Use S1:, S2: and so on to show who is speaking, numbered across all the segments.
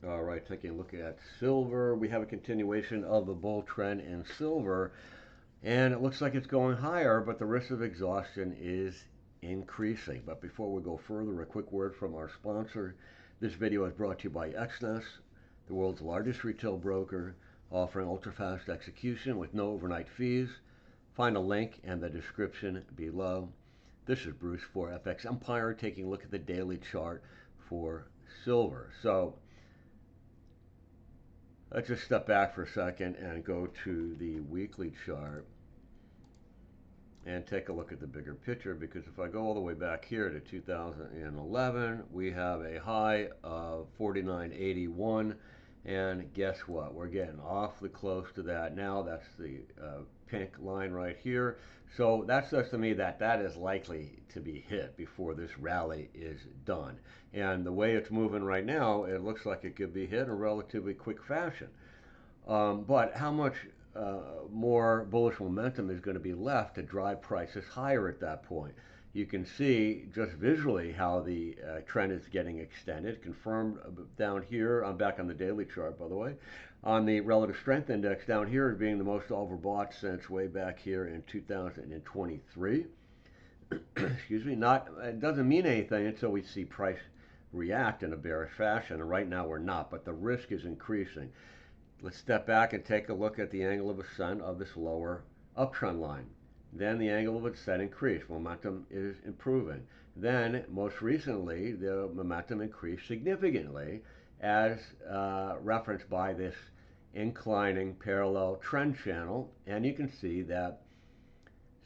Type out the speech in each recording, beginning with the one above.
S1: All right, taking a look at silver. We have a continuation of the bull trend in silver, and it looks like it's going higher, but the risk of exhaustion is increasing. But before we go further, a quick word from our sponsor. This video is brought to you by XNES, the world's largest retail broker, offering ultra-fast execution with no overnight fees. Find a link in the description below. This is Bruce for FXEmpire, taking a look at the daily chart for silver. So let's just step back for a second and go to the weekly chart and take a look at the bigger picture, because if I go all the way back here to 2011, we have a high of 49.81, and guess what? We're getting awfully close to that now. That's the pink line right here. So that says to me that that is likely to be hit before this rally is done. And the way it's moving right now, it looks like it could be hit in a relatively quick fashion. But how much more bullish momentum is going to be left to drive prices higher at that point? You can see just visually how the trend is getting extended, confirmed down here. I'm back on the daily chart, by the way, on the relative strength index down here as being the most overbought since way back here in 2023. Excuse me. It doesn't mean anything until we see price react in a bearish fashion, and right now we're not, but the risk is increasing. Let's step back and take a look at the angle of ascent of this lower uptrend line. Then the angle of ascent increased. Momentum is improving. Then, most recently, the momentum increased significantly as referenced by this inclining parallel trend channel. And you can see that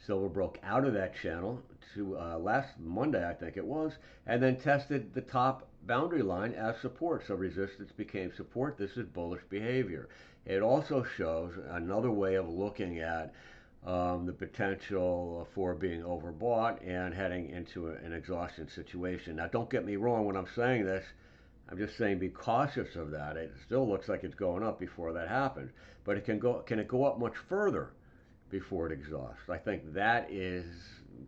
S1: silver broke out of that channel to last Monday, I think it was, and then tested the top boundary line as support. So resistance became support. This is bullish behavior. It also shows another way of looking at the potential for being overbought and heading into an exhaustion situation. Now, don't get me wrong when I'm saying this. I'm just saying be cautious of that. It still looks like it's going up before that happens, but it can it go up much further before it exhausts? I think that is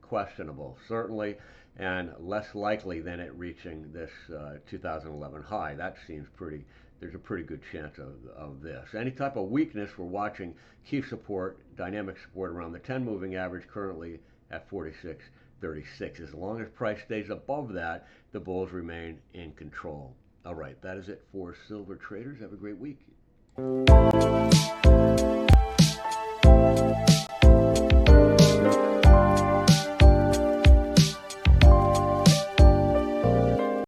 S1: questionable, certainly, and less likely than it reaching this 2011 high. That seems there's a pretty good chance of this. Any type of weakness, we're watching key support, dynamic support around the 10 moving average, currently at 46.36. As long as price stays above that, the bulls remain in control. All right, that is it for silver traders. Have a great week.